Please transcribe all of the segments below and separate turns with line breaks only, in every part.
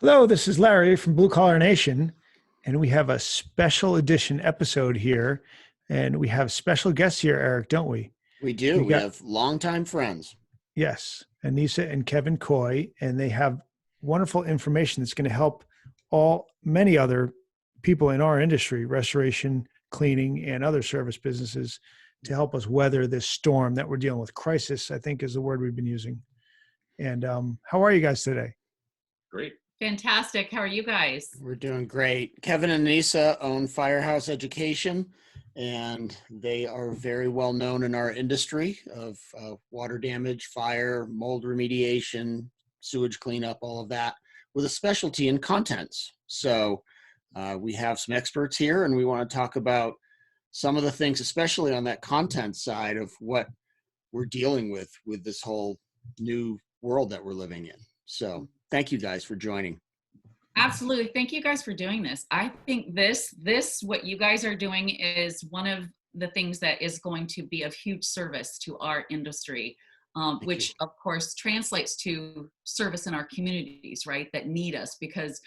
Hello, this is Larry from Blue Collar Nation, and we have a special edition episode here. And we have special guests here, Eric, don't we?
We do.
We
We
got,
have longtime friends.
yes, Annissa and Kevin Coy, and they have wonderful information that's going to help many other people in our industry, restoration, cleaning, and other service businesses to help us weather this storm that we're dealing with. Crisis, I think, is the word we've been using. And how are you guys today?
Great.
Fantastic. How are you guys?
We're doing great. Kevin and Annissa own Firehouse Education, and they are very well known in our industry of water damage, fire, mold remediation, sewage cleanup, all of that, with a specialty in contents. So we have some experts here, and we want to talk about some of the things, especially on that content side of what we're dealing with this whole new world that we're living in. So thank you guys for joining.
Absolutely. Thank you guys for doing this. I think what you guys are doing is one of the things that is going to be of huge service to our industry, which of course translates to service in our communities, right? That need us, because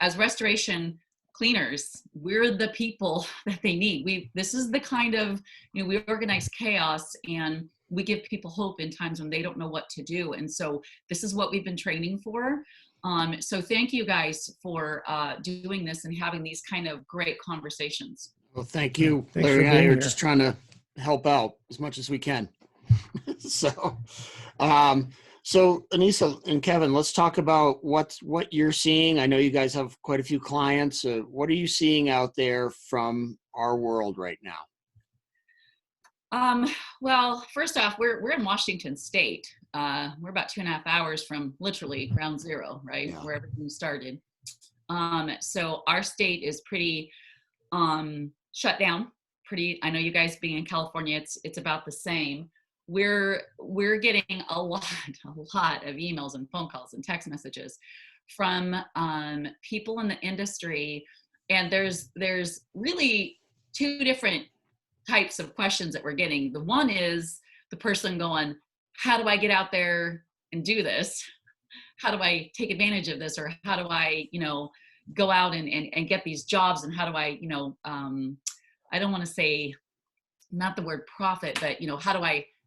as restoration cleaners, we're the people that they need. This is the kind of, we organize chaos and we give people hope in times when they don't know what to do. And so this is what we've been training for. So thank you guys for doing this and having these kind of great conversations.
Well, thank you.
Thanks
Larry
for
and I
being
are
here.
just trying to help out as much as we can. So Annissa and Kevin, let's talk about what you're seeing. I know you guys have quite a few clients. What are you seeing out there from our world right now?
Well, first off, we're in Washington State. We're about 2.5 hours from literally ground zero, right?
Yeah.
Where everything started. So our state is pretty shut down. I know you guys being in California, it's about the same. We're getting a lot of emails and phone calls and text messages from people in the industry, and there's really two different types of questions that we're getting. The one is the person going, how do I get out there and do this? How do I take advantage of this? Or how do I, go out and get these jobs? And how do I, I don't want to say, not the word profit, but,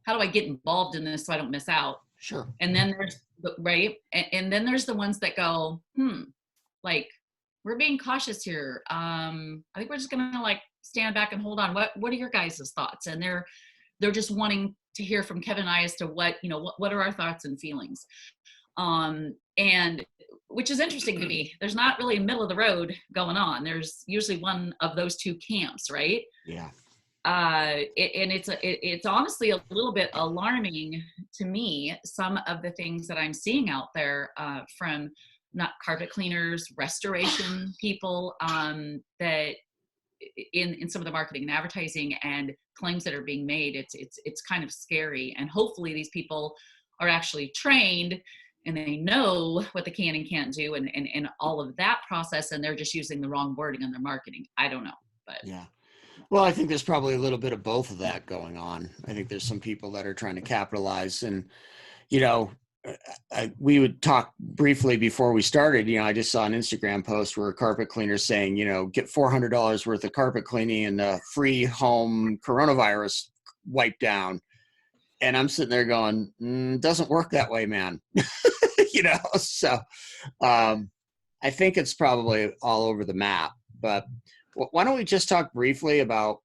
how do I get involved in this so I don't miss out?
Sure.
And then there's right. And then there's the ones that go, like, we're being cautious here. I think we're just going to stand back and hold on. What are your guys' thoughts? And they're just wanting to hear from Kevin and I as to what are our thoughts and feelings. And which is interesting to me. There's not really a middle of the road going on. There's usually one of those two camps, right?
Yeah.
It's honestly a little bit alarming to me, some of the things that I'm seeing out there from not carpet cleaners, restoration people, that in some of the marketing and advertising and claims that are being made. It's kind of scary. And hopefully these people are actually trained and they know what they can and can't do and all of that process, and they're just using the wrong wording in their marketing. I don't know, but
yeah. Well, I think there's probably a little bit of both of that going on. I think there's some people that are trying to capitalize, and we would talk briefly before we started. I just saw an Instagram post where a carpet cleaner saying, get $400 worth of carpet cleaning and a free home coronavirus wipe down. And I'm sitting there going, doesn't work that way, man. So I think it's probably all over the map. But why don't we just talk briefly about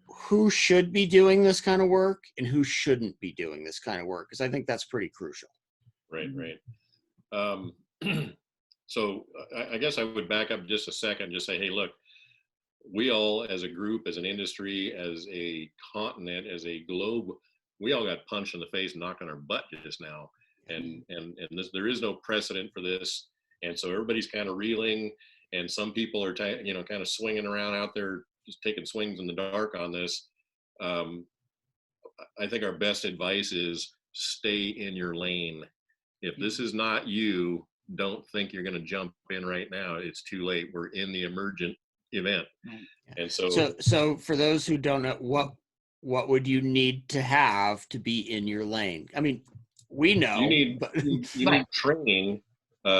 who should be doing this kind of work and who shouldn't be doing this kind of work? Because I think that's pretty crucial.
Right. So I guess I would back up just a second and just say, hey, look, we all as a group, as an industry, as a continent, as a globe, we all got punched in the face and knocked on our butt just now. And there is no precedent for this. And so everybody's kind of reeling, and some people are, kind of swinging around out there, just taking swings in the dark on this. I think our best advice is stay in your lane. If this is not you, don't think you're going to jump in right now. It's too late. We're in the emergent event. And
so for those who don't know, what would you need to have to be in your lane? I mean, we know.
You need training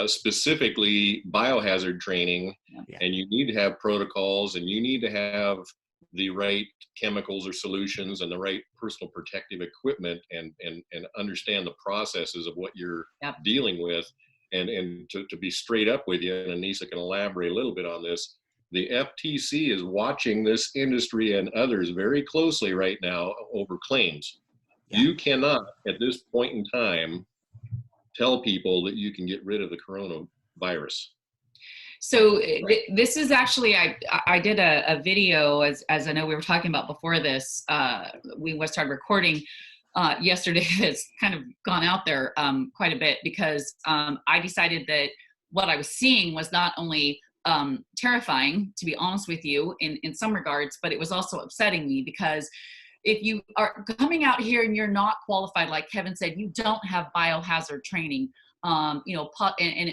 specifically biohazard training,
Yeah.
and you need to have protocols, and you need to have the right chemicals or solutions and the right personal protective equipment, and understand the processes of what you're dealing with. And to be straight up with you, and Annissa can elaborate a little bit on this, the FTC is watching this industry and others very closely right now over claims.
Yeah.
You cannot, at this point in time, tell people that you can get rid of the coronavirus.
So this is actually, I did a video, as I know we were talking about before this, we started recording yesterday, that's kind of gone out there quite a bit, because I decided that what I was seeing was not only terrifying, to be honest with you, in some regards, but it was also upsetting me, because if you are coming out here and you're not qualified, like Kevin said, you don't have biohazard training, and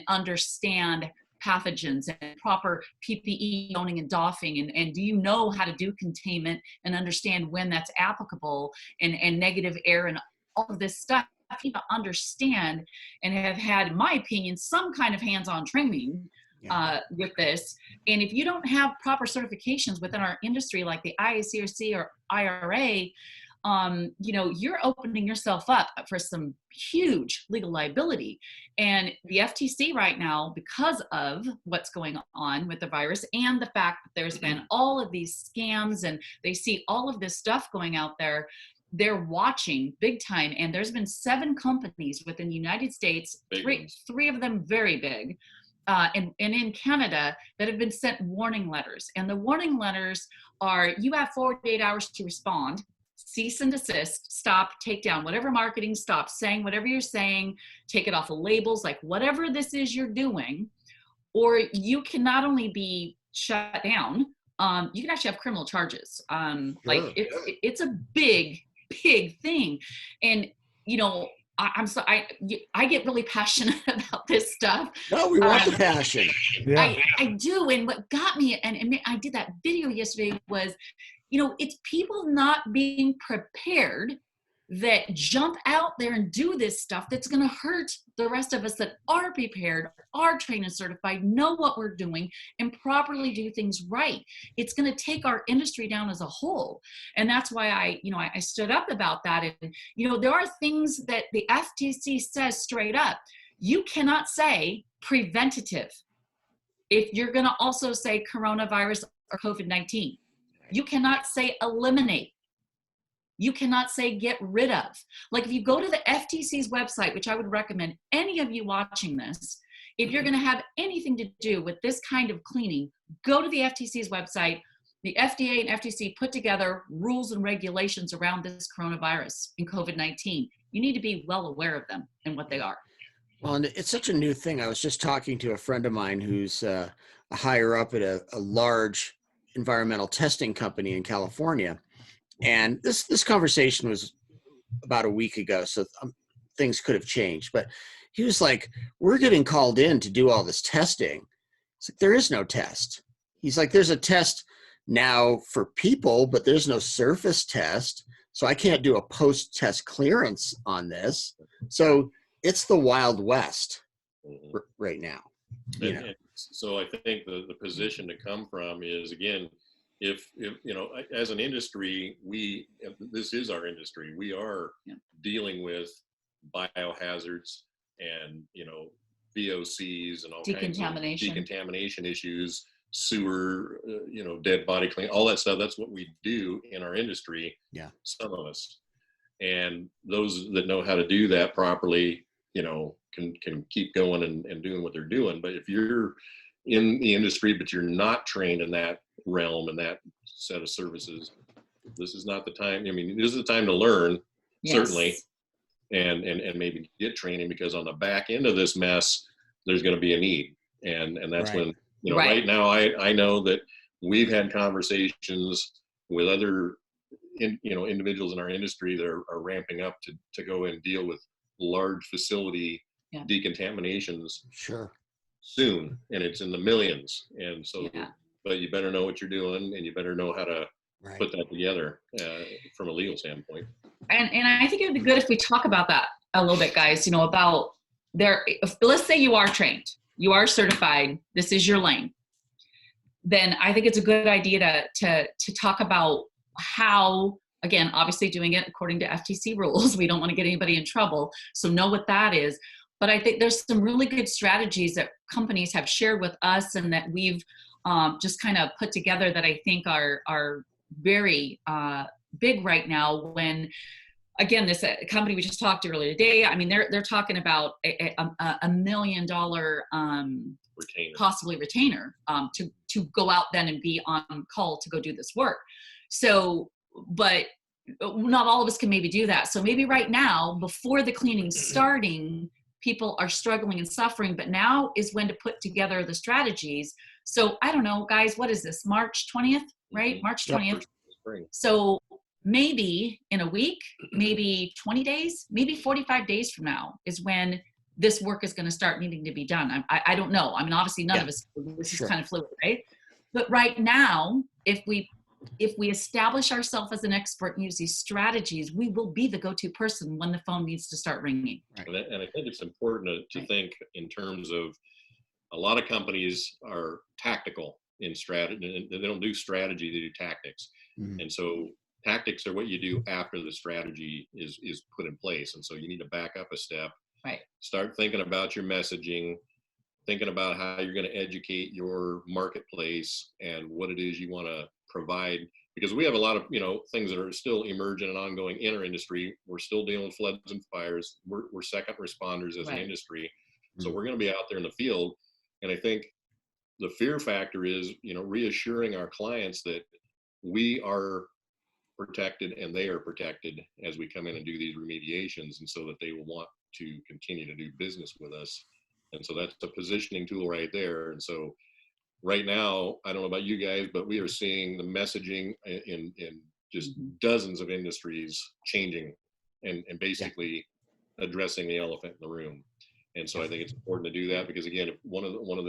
understand pathogens and proper PPE owning and doffing, and do you know how to do containment and understand when that's applicable, and negative air and all of this stuff. You need to understand and have had, in my opinion, some kind of hands-on training with this. And if you don't have proper certifications within our industry, like the IACRC or IRA, you're opening yourself up for some huge legal liability. And the FTC right now, because of what's going on with the virus and the fact that there's been all of these scams and they see all of this stuff going out there, they're watching big time. And there's been 7 companies within the United States, three of them very big, and in Canada, that have been sent warning letters. And the warning letters are, you have 48 hours to respond, cease and desist, stop, take down whatever marketing, stop saying whatever you're saying, take it off of labels, like whatever this is you're doing, or you can not only be shut down, you can actually have criminal charges. Like it's a big thing. And, I get really passionate about this stuff.
No, we want the passion.
Yeah.
I do. And what got me, and I did that video yesterday, was, it's people not being prepared that jump out there and do this stuff that's going to hurt the rest of us that are prepared, are trained and certified, know what we're doing, and properly do things right. It's going to take our industry down as a whole. And that's why I stood up about that. And, there are things that the FTC says straight up. You cannot say preventative if you're going to also say coronavirus or COVID-19. You cannot say eliminate. You cannot say get rid of. Like if you go to the FTC's website, which I would recommend any of you watching this, if you're going to have anything to do with this kind of cleaning, go to the FTC's website. The FDA and FTC put together rules and regulations around this coronavirus and COVID-19. You need to be well aware of them and what they are.
Well, and it's such a new thing. I was just talking to a friend of mine who's a higher up at a large environmental testing company in California. And this conversation was about a week ago, so things could have changed. But he was like, we're getting called in to do all this testing. It's like, there is no test. He's like, there's a test now for people, but there's no surface test. So I can't do a post-test clearance on this. So it's the Wild West right now.
And so I think the position to come from is, again, if as an industry, this is our industry, we are dealing with biohazards and VOCs and all kinds of decontamination issues, sewer, dead body clean, all that stuff. That's what we do in our industry.
Yeah,
some of us, and those that know how to do that properly, can keep going and doing what they're doing. But if you're in the industry but you're not trained in that realm and that set of services, this is not the time. I mean, this is the time to learn, certainly, and maybe get training, because on the back end of this mess, there's going to be a need, and that's when right now I know that we've had conversations with other individuals in our industry that are ramping up to go and deal with large facility decontaminations soon, and it's in the millions. And so but you better know what you're doing, and you better know how to put that together from a legal standpoint.
And I think it would be good if we talk about that a little bit, guys, about let's say you are trained, you are certified, this is your lane, then I think it's a good idea to talk about how, again, obviously doing it according to FTC rules. We don't want to get anybody in trouble. So know what that is. But I think there's some really good strategies that companies have shared with us and that we've just kind of put together that I think are very big right now. When, again, this company we just talked to earlier today, I mean, they're talking about $1 million
Retainer.
possibly retainer to go out then and be on call to go do this work. So, but not all of us can maybe do that. So maybe right now, before the cleaning starting, people are struggling and suffering, but now is when to put together the strategies. So I don't know, guys, what is this? March 20th, right? March 20th. So maybe in a week, maybe 20 days, maybe 45 days from now is when this work is going to start needing to be done. I don't know. I mean, obviously none of us, this is kind of fluid, right? But right now, if we establish ourselves as an expert and use these strategies, we will be the go-to person when the phone needs to start ringing.
Right. And I think it's important to think in terms of, a lot of companies are tactical in strategy. They don't do strategy, they do tactics. Mm-hmm. And so tactics are what you do after the strategy is put in place. And so you need to back up a step.
Right.
Start thinking about your messaging, thinking about how you're going to educate your marketplace and what it is you want to provide, because we have a lot of things that are still emergent and ongoing in our industry. We're still dealing with floods and fires. We're second responders as an industry, so we're going to be out there in the field. And I think the fear factor is reassuring our clients that we are protected and they are protected as we come in and do these remediations, and so that they will want to continue to do business with us. And so that's a positioning tool right there. And so right now, I don't know about you guys, but we are seeing the messaging in just dozens of industries changing and basically addressing the elephant in the room. And so I think it's important to do that, because again, one of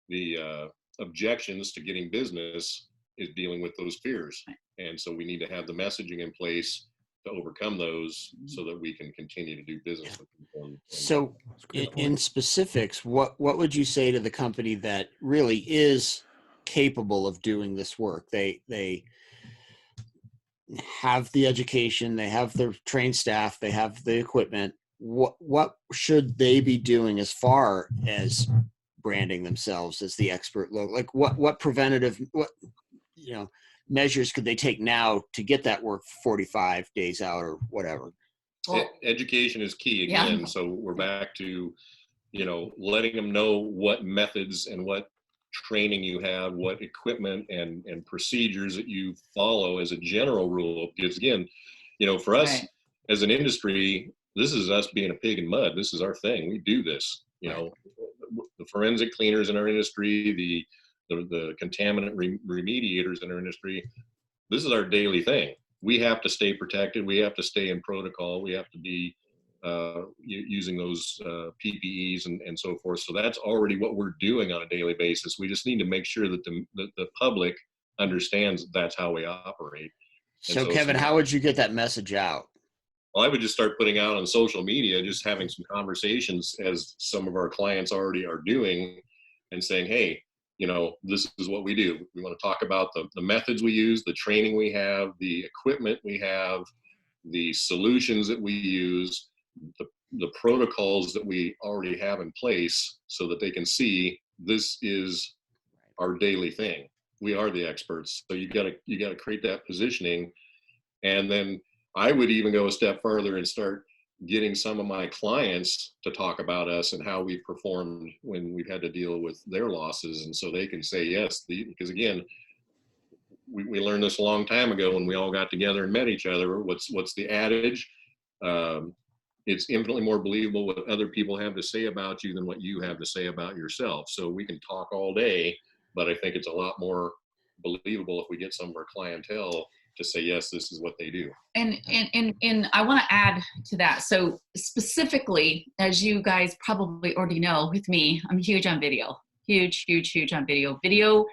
the objections to getting business is dealing with those fears. And so we need to have the messaging in place to overcome those so that we can continue to do business with people.
So in specifics, what would you say to the company that really is capable of doing this work? They have the education, they have their trained staff, they have the equipment. What should they be doing as far as branding themselves as the expert logo? Like what preventative, measures could they take now to get that work 45 days out or whatever?
Education is key again. So we're back to, letting them know what methods and what training you have, what equipment and procedures that you follow as a general rule. Because again, for us as an industry, this is us being a pig in mud. This is our thing. We do this, the forensic cleaners in our industry, the contaminant remediators in our industry. This is our daily thing. We have to stay protected. We have to stay in protocol. We have to be using those PPEs and so forth. So that's already what we're doing on a daily basis. We just need to make sure that the public understands that's how we operate.
So Kevin, how would you get that message out?
Well, I would just start putting out on social media, just having some conversations, as some of our clients already are doing, and saying, hey, this is what we do. We want to talk about the methods we use, the training we have, the equipment we have, the solutions that we use, the protocols that we already have in place, so that they can see this is our daily thing. We are the experts. So you gotta create that positioning. And then I would even go a step further and start getting some of my clients to talk about us and how we performed when we've had to deal with their losses. And so they can say, yes, because again, we learned this a long time ago when we all got together and met each other. What's the adage? It's infinitely more believable what other people have to say about you than what you have to say about yourself. So we can talk all day, but I think it's a lot more believable if we get some of our clientele to say, yes, this is what they do.
And I want to add to that. So specifically, as you guys probably already know with me, I'm huge on video, huge on video. Video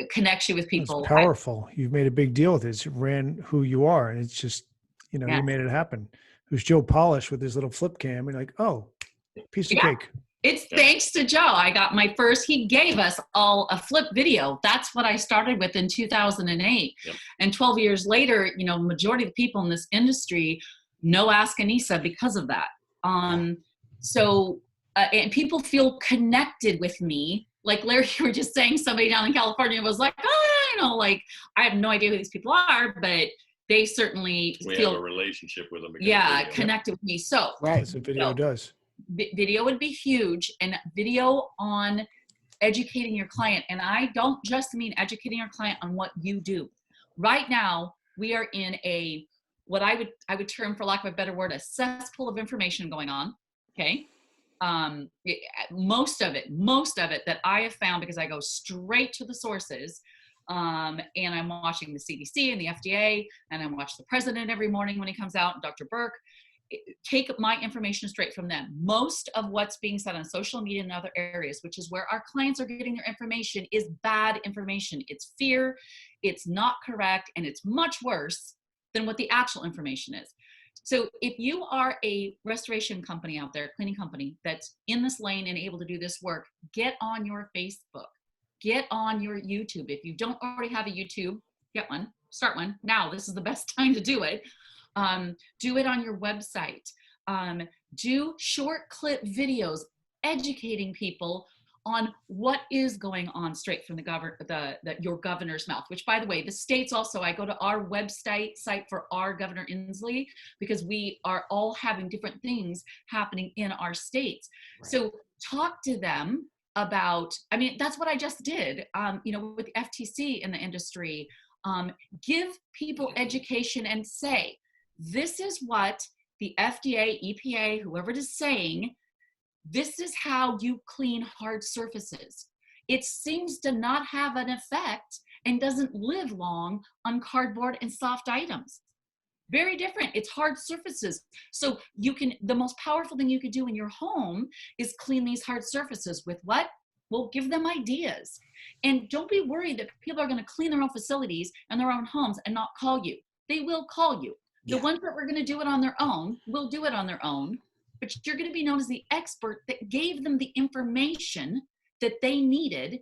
connects you with people.
It's powerful. You've made a big deal with it. It ran who you are, and it's just, you made it happen. who's Joe Polish with his little flip cam, and like, oh, piece of
Yeah.
cake.
It's thanks to Joe. I got my first, he gave us all a flip video. That's what I started with in 2008.
Yep.
And 12 years later, you know, majority of the people in this industry know Ask Annissa because of that. So, and people feel connected with me. Like Larry, you were just saying, somebody down in California was like, oh, you know, like, I have no idea who these people are, but they certainly
We
feel,
have a relationship with them. because of
yeah,
video.
connected with me. So,
That's what video
So-
does.
video would be huge, and video on educating your client. And I don't just mean educating your client on what you do. Right now, we are in a, what I would term, for lack of a better word, a cesspool of information going on. Okay. Most of it that I have found, because I go straight to the sources, and I'm watching the CDC and the FDA, and I watch the president every morning when he comes out, Dr. Burke. Take my information straight from them. Most of what's being said on social media and other areas, which is where our clients are getting their information, is bad information. It's fear, it's not correct, and it's much worse than what the actual information is. So if you are a restoration company out there, cleaning company, that's in this lane and able to do this work, get on your Facebook, get on your YouTube. If you don't already have a YouTube, get one, start one. Now, this is the best time to do it. Do it on your website. Do short clip videos educating people on what is going on straight from your governor's mouth, which, by the way, the states also, I go to our website site for our Governor Inslee, because we are all having different things happening in our states. Right. So talk to them about, I mean, that's what I just did, you know, with the FTC in the industry. Give people education and say, this is what the FDA, EPA, whoever it is saying. This is how you clean hard surfaces. It seems to not have an effect and doesn't live long on cardboard and soft items. Very different. It's hard surfaces. So you can, the most powerful thing you could do in your home is clean these hard surfaces with what? Well, give them ideas. And don't be worried that people are going to clean their own facilities and their own homes and not call you. They will call you. The ones that were going to do it on their own will do it on their own, but you're going to be known as the expert that gave them the information that they needed,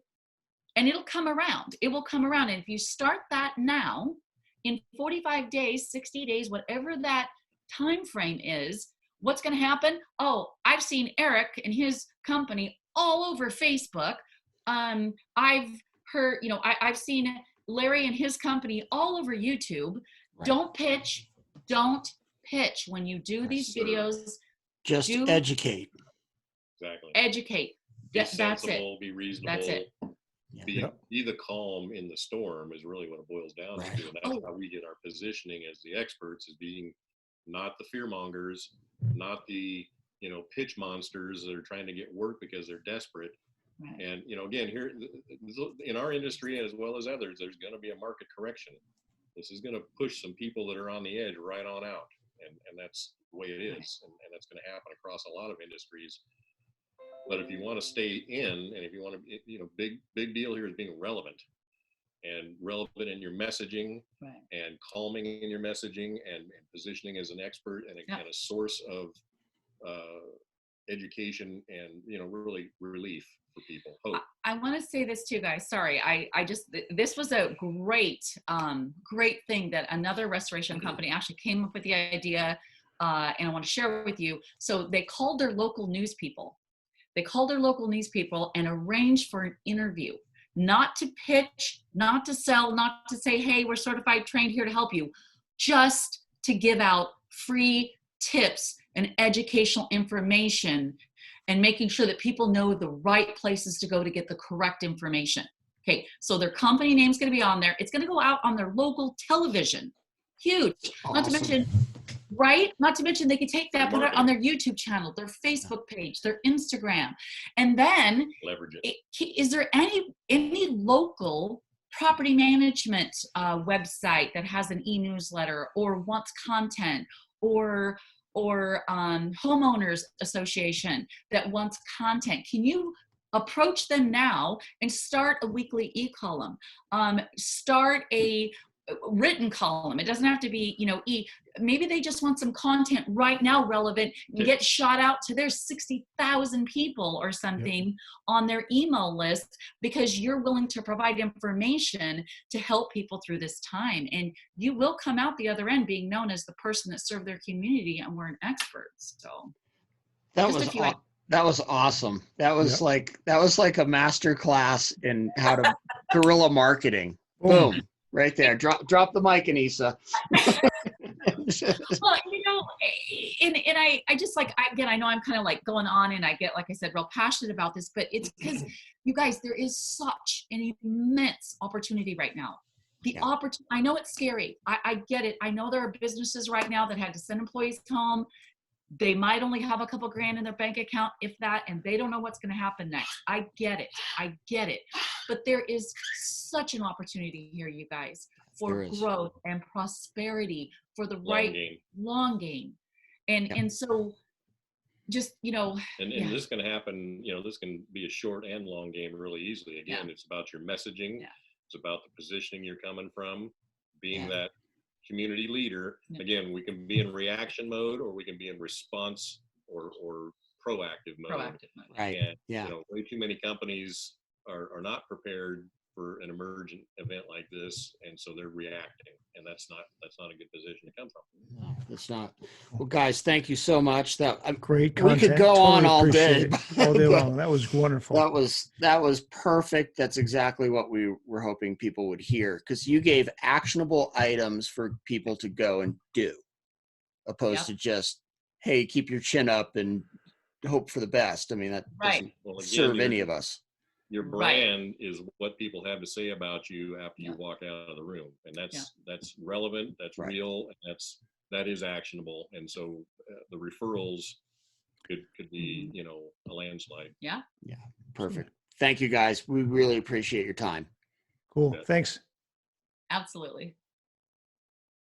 and it'll come around. It will come around. And if you start that now, in 45 days, 60 days, whatever that time frame is, what's going to happen? Oh, I've seen Eric and his company all over Facebook. I've heard, you know, I've seen Larry and his company all over YouTube. Right. Don't pitch. Don't pitch when you do these videos.
Just educate.
Exactly.
Educate.
Be
That's
sensible,
it.
be reasonable.
That's it.
Be the calm in the storm is really what it boils down to. And that's how we get our positioning as the experts, is being not the fear mongers, not the, you know, pitch monsters that are trying to get work because they're desperate. Right. And, you know, again, here in our industry, as well as others, there's going to be a market correction. This is going to push some people that are on the edge right on out. And that's the way it is. And that's going to happen across a lot of industries. But if you want to stay in, and if you want to, you know, big deal here is being relevant in your messaging, right, and calming in your messaging, and positioning as an expert and a source of education and, you know, really relief for people. Hope.
I want to say this too, guys. Sorry, I just, this was a great thing that another restoration company actually came up with the idea, and I want to share with you. So they called their local news people. They called their local news people and arranged for an interview, not to pitch, not to sell, not to say, hey, we're certified, trained, here to help you, just to give out free tips and educational information, and making sure that people know the right places to go to get the correct information. Okay, so their company name's going to be on there. It's going to go out on their local television. Huge. Awesome. Not to mention, right? Not to mention they could take that, put it on their YouTube channel, their Facebook page, their Instagram, and then
leverage it.
Is there any local property management website that has an e-newsletter or wants content, or homeowners association that wants content? Can you approach them now and start a weekly e-column? Start a written column. It doesn't have to be, maybe they just want some content right now relevant and get shot out to their 60,000 people or something on their email list, because you're willing to provide information to help people through this time. And you will come out the other end being known as the person that served their community and were an expert. So
That was awesome. That was like a master class in how to guerrilla marketing. Boom. Right there. Drop the mic, Annissa.
Well, and I just I know I'm kind of like going on, and I get, like I said, real passionate about this, but it's because you guys, there is such an immense opportunity right now. I know it's scary. I get it. I know there are businesses right now that had to send employees home. They might only have a couple grand in their bank account, if that, and they don't know what's going to happen next. I get it. But there is such an opportunity here, you guys, for growth and prosperity, for the long game. And so just,
And this can happen, this can be a short and long game really easily. Again, it's about your messaging. It's about the positioning you're coming from, being that community leader. Again, we can be in reaction mode, or we can be in response or proactive mode.
Right.
And way too many companies are not prepared for an emergent event like this, and so they're reacting, and that's not a good position to come from.
No, it's not. Well, guys, thank you so much.
Great content.
We could go on all day.
All day long. That was wonderful.
That was perfect. That's exactly what we were hoping people would hear, because you gave actionable items for people to go and do, opposed to just, hey, keep your chin up and hope for the best. I mean, that doesn't serve any of us.
Your brand is what people have to say about you after you walk out of the room, and that's relevant, that's real, and that is actionable. And so the referrals could be a landslide.
Yeah, perfect. Thank you, guys. We really appreciate your time.
Cool. Thanks.
Absolutely.